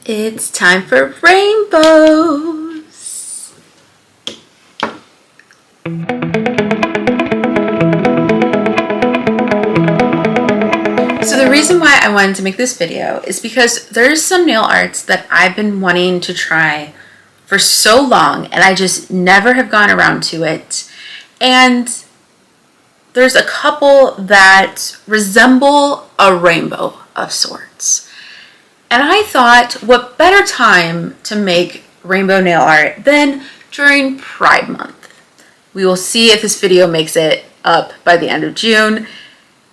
It's time for rainbows. So the reason why I wanted to make this video is because there's some nail arts that I've been wanting to try for so long and I just never have gone around to it. And there's a couple that resemble a rainbow of sorts. And I thought, what better time to make rainbow nail art than during Pride Month? We will see if this video makes it up by the end of June.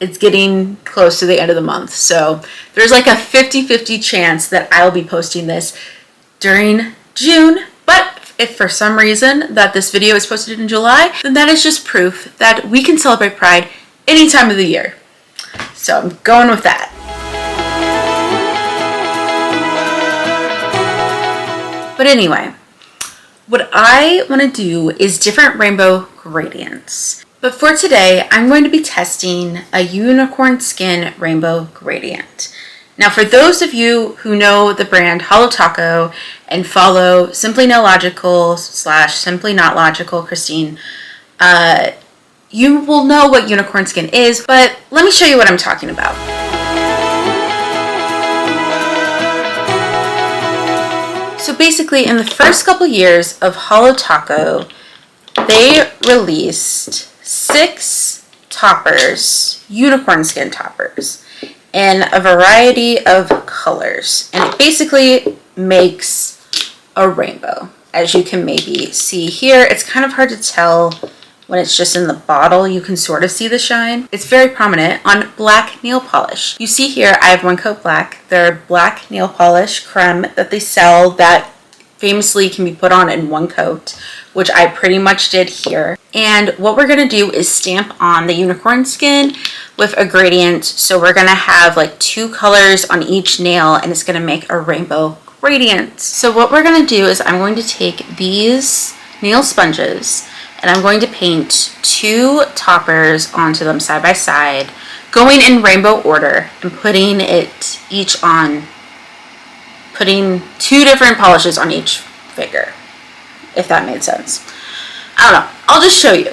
It's getting close to the end of the month, so there's like a 50-50 chance that I'll be posting this during June. But if for some reason that this video is posted in July, then that is just proof that we can celebrate Pride any time of the year. So I'm going with that. But anyway, what I want to do is different rainbow gradients. But for today, I'm going to be testing a unicorn skin rainbow gradient. Now, for those of you who know the brand Holo Taco and follow Simply Nailogical / Simply Not Logical Christine, you will know what unicorn skin is, but let me show you what I'm talking about. So basically, in the first couple years of Holo Taco, they released 6 toppers, unicorn skin toppers, in a variety of colors. And it basically makes a rainbow. As you can maybe see here, it's kind of hard to tell when it's just in the bottle. You can sort of see the shine. It's very prominent on black nail polish. You see here, I have one coat black. They're black nail polish creme that they sell that famously can be put on in one coat, which I pretty much did here. And what we're gonna do is stamp on the unicorn skin with a gradient. So we're gonna have like 2 colors on each nail and it's gonna make a rainbow gradient. So what we're gonna do is I'm going to take these nail sponges and I'm going to paint 2 toppers onto them side by side, going in rainbow order and putting it each on, putting 2 different polishes on each finger, if that made sense. I don't know, I'll just show you.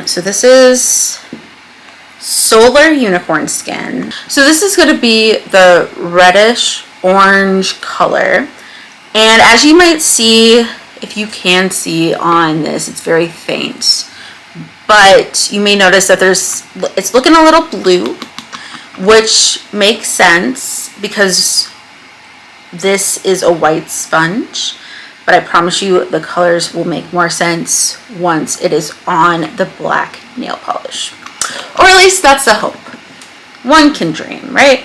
So this is Solar Unicorn Skin. So this is going to be the reddish orange color. And as you might see, if you can see on this, it's very faint. But you may notice that it's looking a little blue, which makes sense because this is a white sponge. But I promise you the colors will make more sense once it is on the black nail polish. Or at least that's the hope. One can dream, right?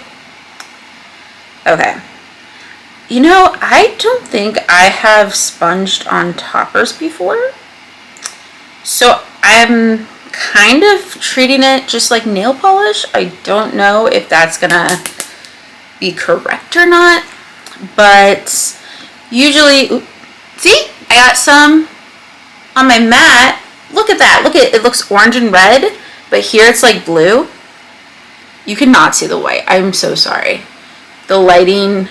Okay. You know, I don't think I have sponged on toppers before. So I'm kind of treating it just like nail polish. I don't know if that's gonna be correct or not. But usually, see, I got some on my mat. Look at that. Look at it. It looks orange and red. But here it's like blue. You cannot see the white. I'm so sorry. The lighting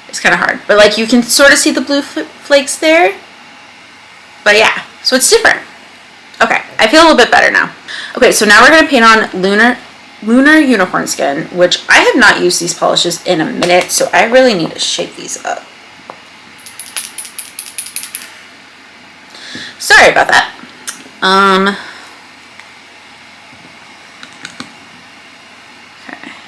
is kind of hard. But like you can sort of see the blue flakes there. But yeah, so it's different. Okay, I feel a little bit better now. Okay, so now we're going to paint on Lunar Unicorn Skin, which I have not used these polishes in a minute. So I really need to shake these up. Sorry about that.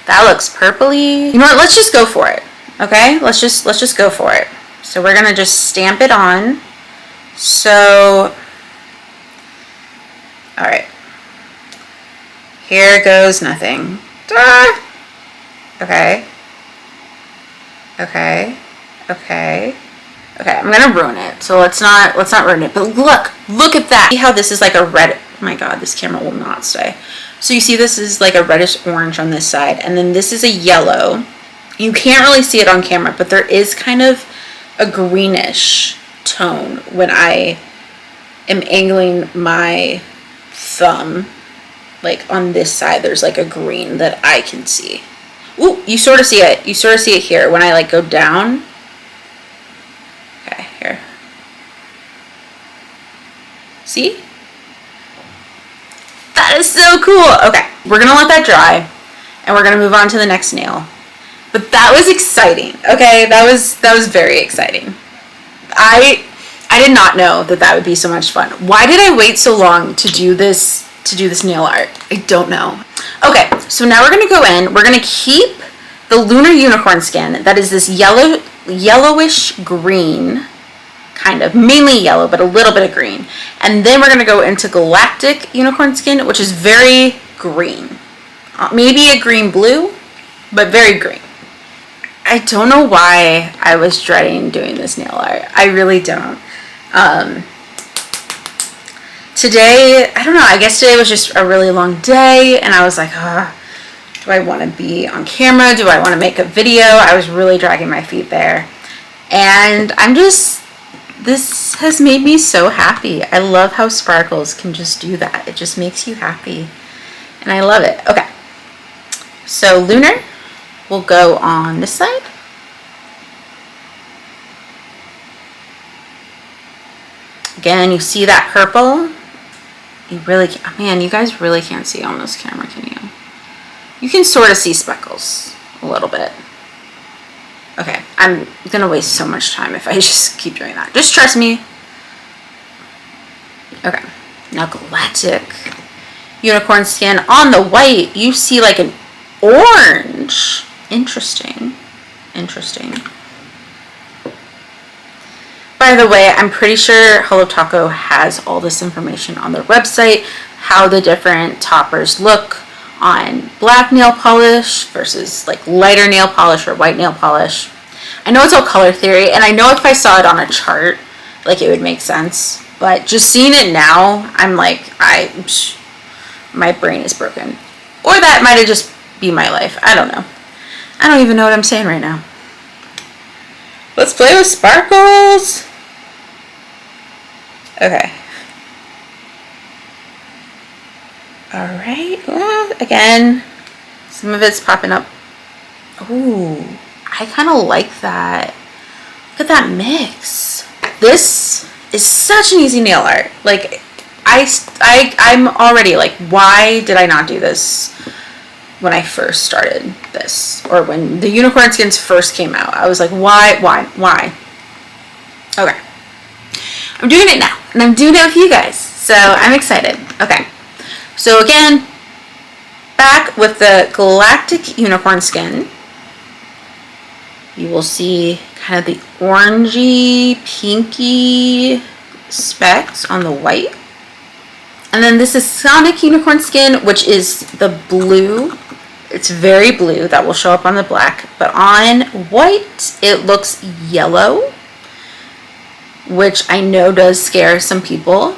That looks purpley. You know what? Let's just go for it. Okay? Let's just go for it. So we're gonna just stamp it on. So, all right. Here goes nothing. Ah! Okay. Okay. Okay. Okay. I'm gonna ruin it. So let's not ruin it. But look at that. See how this is like a red. Oh my God, this camera will not stay. So you see this is like a reddish orange on this side, and then this is a yellow. You can't really see it on camera, but there is kind of a greenish tone when I am angling my thumb, like on this side, there's like a green that I can see. Ooh, you sort of see it. You sort of see it here when I like go down. Okay, here. See? That is so cool. Okay, we're gonna let that dry and we're gonna move on to the next nail. But that was exciting. Okay, that was very exciting. I did not know that that would be so much fun. Why did I wait so long to do this nail art? I don't know. Okay, so now we're gonna go in. We're gonna keep the Lunar unicorn skin. That is this yellowish green, kind of, mainly yellow, but a little bit of green. And then we're gonna go into Galactic unicorn skin, which is very green. Maybe a green blue, but very green. I don't know why I was dreading doing this nail art. I really don't. Today, I don't know, I guess today was just a really long day and I was like, do I want to be on camera? Do I want to make a video? I was really dragging my feet there. And this has made me so happy. I love how sparkles can just do that. It just makes you happy. And I love it. Okay. So Lunar will go on this side. Again, you see that purple? You really can't, man, you guys really can't see on this camera, can you? You can sort of see speckles a little bit. Okay, I'm gonna waste so much time if I just keep doing that. Just trust me. Okay, now Galactic unicorn skin on the white, you see like an orange. Interesting. Interesting. By the way, I'm pretty sure Holo Taco has all this information on their website, how the different toppers look on black nail polish versus like lighter nail polish or white nail polish. I know it's all color theory, and I know if I saw it on a chart, like it would make sense, but just seeing it now, I'm like, my brain is broken. Or that might have just been my life. I don't know. I don't even know what I'm saying right now. Let's play with sparkles. Okay. All right. Well, again, some of it's popping up. Ooh, I kind of like that. Look at that mix. This is such an easy nail art. Like, I'm already like, why did I not do this when I first started this? Or when the unicorn skins first came out? I was like, why? Okay. I'm doing it now, and I'm doing it with you guys, so I'm excited. Okay, so again, back with the Galactic unicorn skin, you will see kind of the orangey, pinky specks on the white. And then this is Sonic unicorn skin, which is the blue. It's very blue. That will show up on the black, but on white, it looks yellow, which I know does scare some people.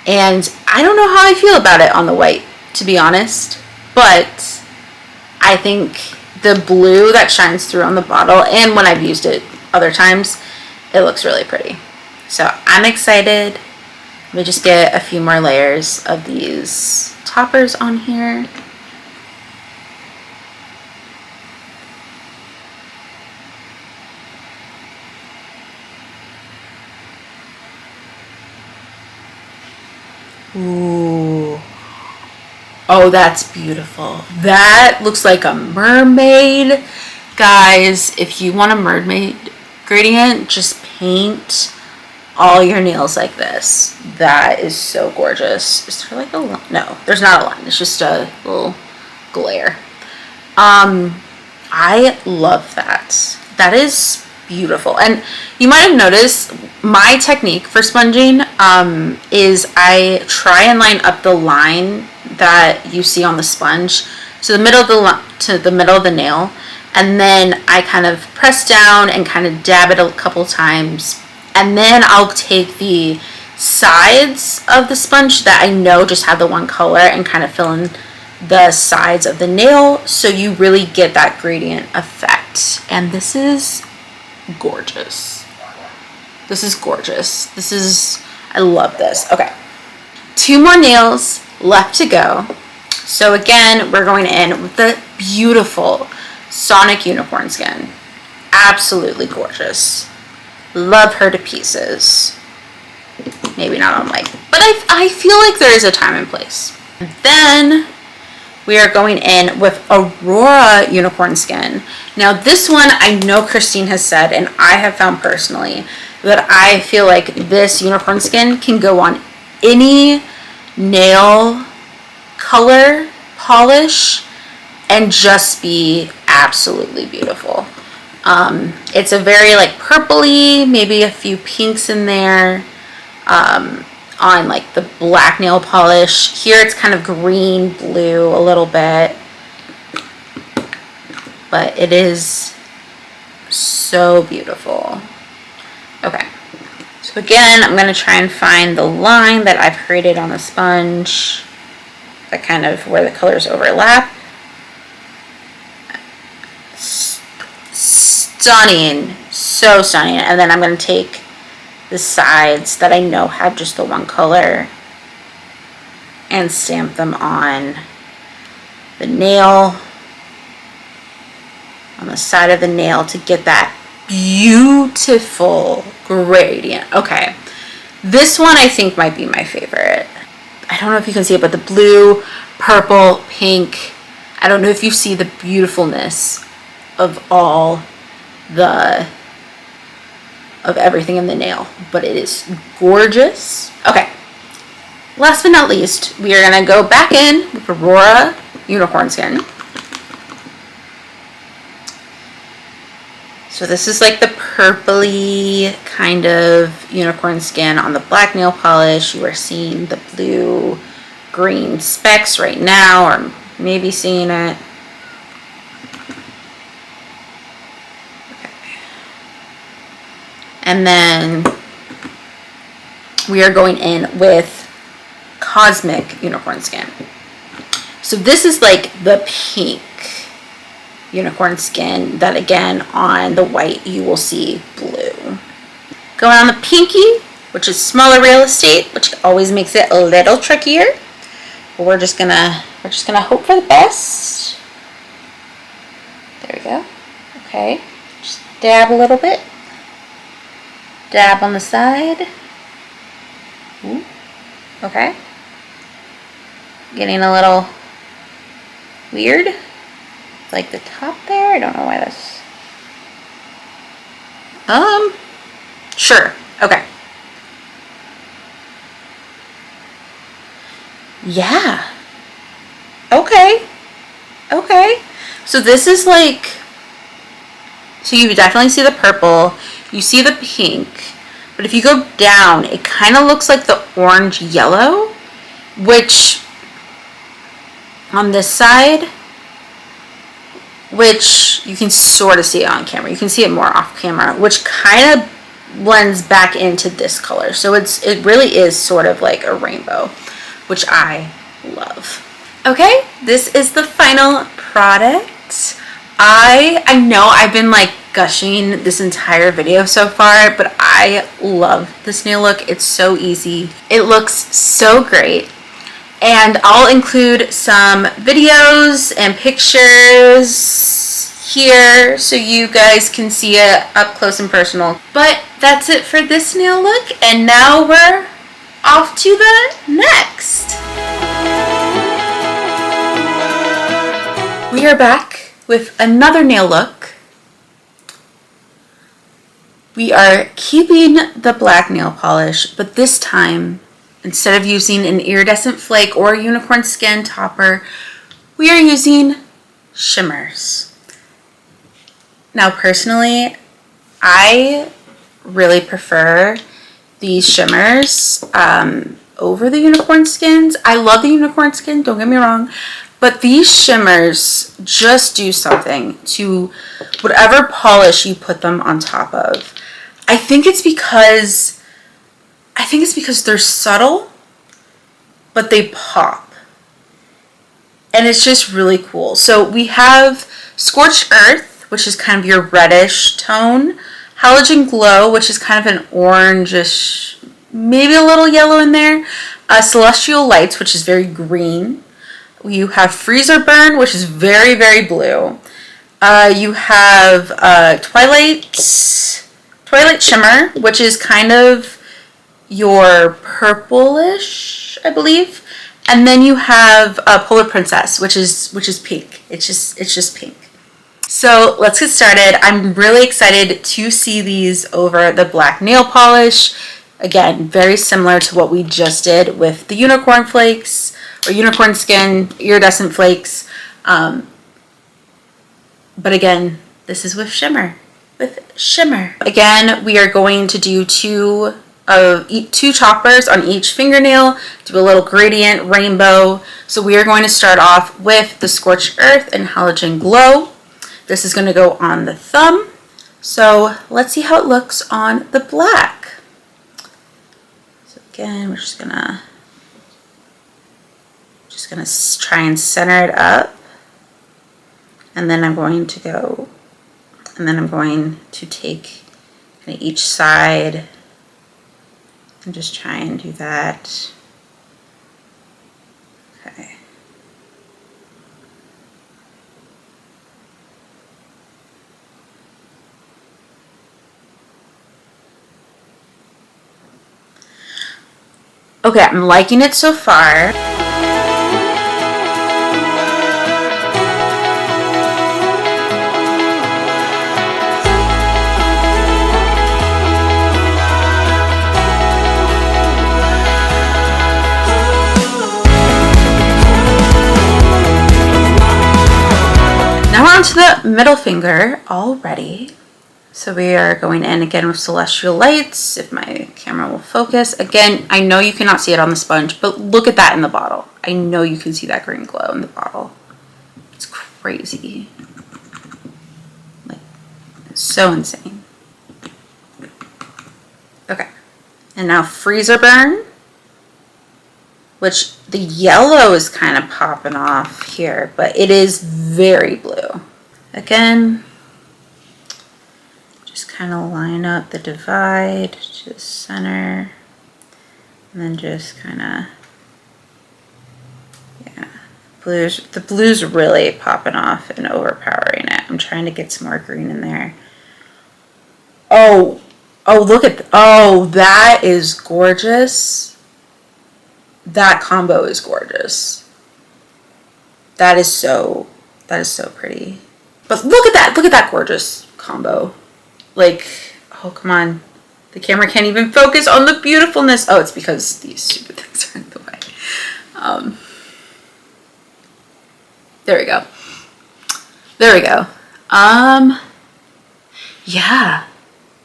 And I don't know how I feel about it on the white, to be honest. But I think the blue that shines through on the bottle, and when I've used it other times, it looks really pretty. So I'm excited. Let me just get a few more layers of these toppers on here. Ooh. Oh, that's beautiful. That looks like a mermaid. Guys, if you want a mermaid gradient, just paint all your nails like this. That is so gorgeous. Is there like a line? No, there's not a line. It's just a little glare. I love that. That is beautiful. And you might have noticed my technique for sponging is I try and line up the line that you see on the sponge to the middle of the nail, and then I kind of press down and kind of dab it a couple times, and then I'll take the sides of the sponge that I know just have the one color and kind of fill in the sides of the nail, so you really get that gradient effect. And this is gorgeous. This is gorgeous. I love this. Okay. 2 more nails left to go. So again, we're going in with the beautiful Sonic Unicorn skin. Absolutely gorgeous. Love her to pieces. Maybe not on mic, but I feel like there is a time and place. And then we are going in with Aurora Unicorn skin. Now this one, I know Christine has said, and I have found personally, that I feel like this unicorn skin can go on any nail color polish and just be absolutely beautiful. It's a very like purpley, maybe a few pinks in there, on like the black nail polish. Here it's kind of green, blue a little bit, but it is so beautiful. Okay, so again, I'm going to try and find the line that I've created on the sponge, that kind of where the colors overlap. Stunning, so stunning. And then I'm going to take the sides that I know have just the one color and stamp them on the nail, on the side of the nail, to get that beautiful gradient. Okay, this one I think might be my favorite. I don't know if you can see it, but the blue, purple, pink, I don't know if you see the beautifulness of everything in the nail, but it is gorgeous. Okay, last but not least, we are going to go back in with Aurora Unicorn skin. So this is like the purpley kind of unicorn skin on the black nail polish. You are seeing the blue green specks right now, or maybe seeing it. Okay. And then we are going in with Cosmic Unicorn skin. So this is like the pink unicorn skin that, again, on the white you will see blue. Going on the pinky, which is smaller real estate, which always makes it a little trickier. But we're just gonna hope for the best. There we go. Okay, just dab a little bit. Dab on the side. Ooh. Okay. Getting a little weird. Like the top there. I don't know why that's. Sure. Okay. Yeah. Okay. Okay. So this is like. So you definitely see the purple. You see the pink. But if you go down, it kind of looks like the orange yellow, which on this side, which you can sort of see it on camera. You can see it more off camera, which kind of blends back into this color. So it really is sort of like a rainbow, which I love. Okay, this is the final product. I know I've been like gushing this entire video so far, but I love this nail look. It's so easy. It looks so great. And I'll include some videos and pictures here so you guys can see it up close and personal. But that's it for this nail look, and now we're off to the next. We are back with another nail look. We are keeping the black nail polish, but this time, instead of using an iridescent flake or a unicorn skin topper, we are using shimmers. Now, personally, I really prefer these shimmers over the unicorn skins. I love the unicorn skin, don't get me wrong, but these shimmers just do something to whatever polish you put them on top of. I think it's because they're subtle, but they pop. And it's just really cool. So we have Scorched Earth, which is kind of your reddish tone. Halogen Glow, which is kind of an orangish, maybe a little yellow in there. Celestial Lights, which is very green. You have Freezer Burn, which is very, very blue. You have Twilight Shimmer, which is kind of your purplish, I believe. And then you have Polar Princess, which is pink. It's just pink. So let's get started. I'm really excited to see these over the black nail polish. Again, very similar to what we just did with the unicorn flakes or unicorn skin iridescent flakes. But again, this is with shimmer. Again, we are going to do two choppers on each fingernail, do a little gradient rainbow. So we are going to start off with the Scorched Earth and Halogen Glow. This is going to go on the thumb. So let's see how it looks on the black. So again, we're just gonna try and center it up. And then I'm going to take kind of each side and just try and do that. Okay. Okay, I'm liking it so far. Now we're on to the middle finger already. So we are going in again with Celestial Lights, if my camera will focus. Again, I know you cannot see it on the sponge, but look at that in the bottle. I know you can see that green glow in the bottle. It's crazy. Like, it's so insane. Okay. And now Freezer Burn, which the yellow is kind of popping off here, but it is very blue. Again, just kind of line up the divide to the center, and then just kind of, yeah, the blue's really popping off and overpowering it. I'm trying to get some more green in there. Oh, look at, oh, that is gorgeous. That combo is gorgeous. That is so pretty. But look at that gorgeous combo. Like, oh, come on. The camera can't even focus on the beautifulness. Oh, it's because these stupid things are in the way. There we go.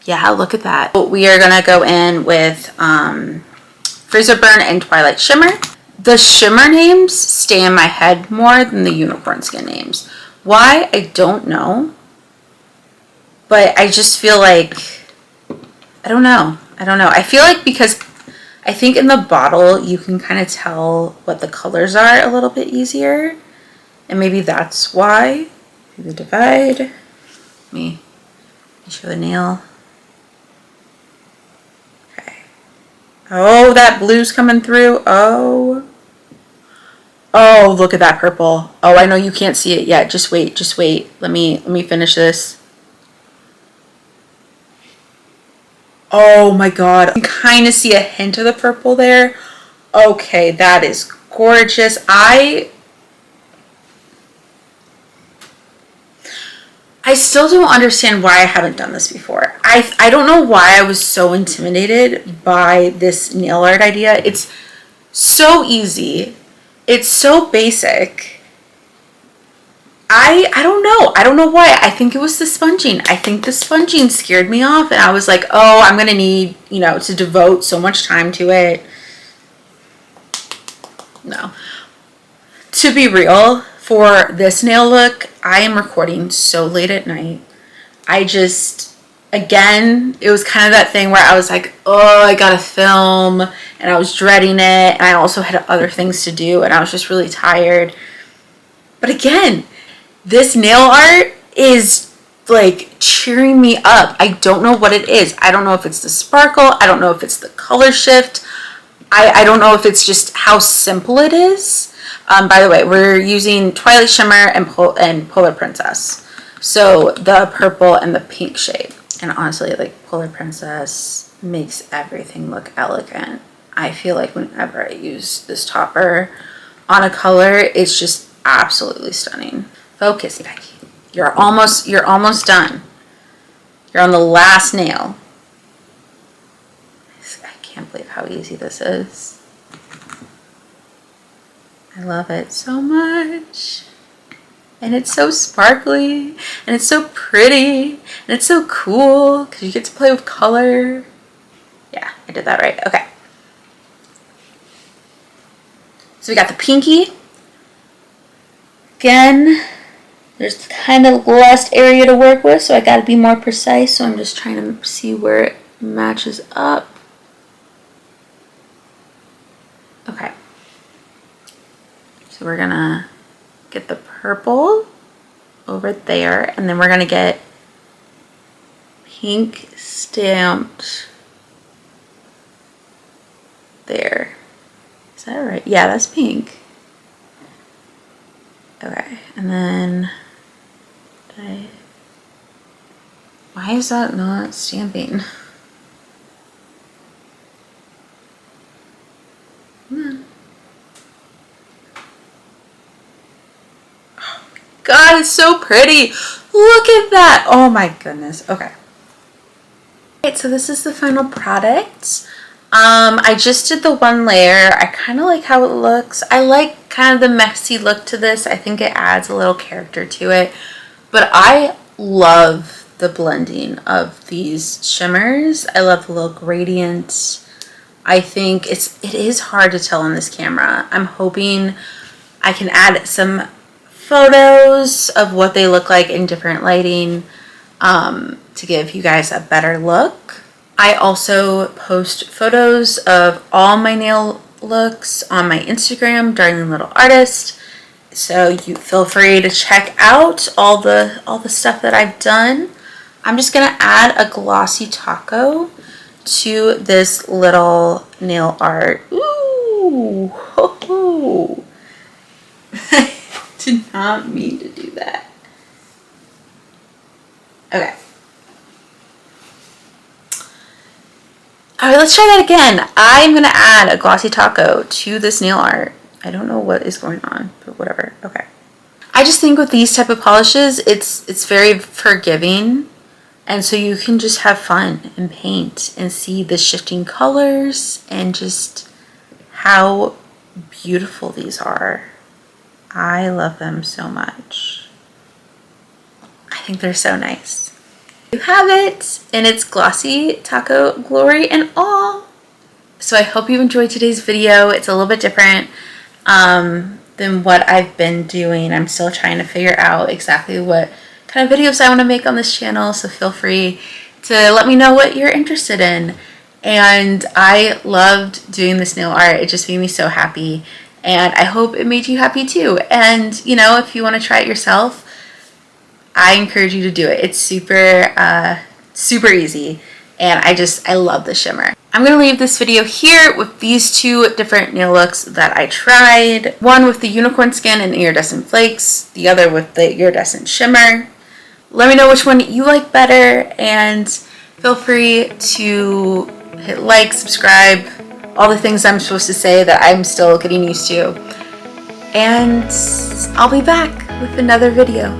Yeah, look at that. We are gonna go in with Freezer Burn and Twilight Shimmer. The shimmer names stay in my head more than the unicorn skin names. Why? I don't know. But I just feel like, I don't know. I feel like because I think in the bottle you can kind of tell what the colors are a little bit easier. And maybe that's why. Do the divide. Let me show the nail. Okay. Oh, that blue's coming through. Oh, look at that purple. Oh, I know you can't see it yet. Just wait. Let me finish this. Oh my God. You can kind of see a hint of the purple there. Okay, that is gorgeous. I still don't understand why I haven't done this before. I don't know why I was so intimidated by this nail art idea. It's so easy. It's so basic. I don't know. I don't know why. I think it was the sponging. I think the sponging scared me off, and I was like, oh, I'm going to need, to devote so much time to it. No. To be real, for this nail look, I am recording so late at night. Again, it was kind of that thing where I was like, oh, I gotta film, and I was dreading it, and I also had other things to do, and I was just really tired. But again, this nail art is like cheering me up. I don't know what it is. I don't know if it's the sparkle. I don't know if it's the color shift. I don't know if it's just how simple it is. By the way, we're using Twilight Shimmer and Polar Princess. So the purple and the pink shade. And honestly, like Polar Princess makes everything look elegant. I feel like whenever I use this topper on a color, it's just absolutely stunning. Focus, Becky. You're almost done. You're on the last nail. I can't believe how easy this is. I love it so much. And it's so sparkly, and it's so pretty, and it's so cool because you get to play with color. Yeah, I did that right. Okay. So we got the pinky. Again, there's kind of less area to work with, so I got to be more precise. So I'm just trying to see where it matches up. Okay. So we're gonna get the purple over there, and then we're gonna get pink stamped there. Is that right? Yeah, that's pink. Okay, and then why is that not stamping? Come on. Oh my God, it's so pretty. Look at that. Oh my goodness. Okay. Alright, so this is the final product. I just did the one layer. I kind of like how it looks. I like kind of the messy look to this. I think it adds a little character to it. But I love the blending of these shimmers. I love the little gradients. I think it is hard to tell on this camera. I'm hoping I can add some photos of what they look like in different lighting to give you guys a better look. I also post photos of all my nail looks on my Instagram, Darling Little Artist. So you feel free to check out all the stuff that I've done. I'm just gonna add a Glossy Taco to this little nail art. Ooh, ho, ho. I did not mean to do that. Okay. All right, let's try that again. I'm gonna add a Glossy Taco to this nail art. I don't know what is going on, but whatever. Okay. I just think with these type of polishes, it's very forgiving. And so you can just have fun and paint and see the shifting colors and just how beautiful these are. I love them so much. I think they're so nice. You have it in its Glossy Taco glory and all. So I hope you enjoyed today's video. It's a little bit different than what I've been doing. I'm still trying to figure out exactly what kind of videos I want to make on this channel, so feel free to let me know what you're interested in. And I loved doing this nail art. It just made me so happy, and I hope it made you happy too. And you know, if you want to try it yourself, I encourage you to do it. It's super easy, and I love the shimmer. I'm going to leave this video here with these two different nail looks that I tried. One with the unicorn skin and iridescent flakes, the other with the iridescent shimmer. Let me know which one you like better, and feel free to hit like, subscribe, all the things I'm supposed to say that I'm still getting used to. And I'll be back with another video.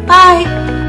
Bye!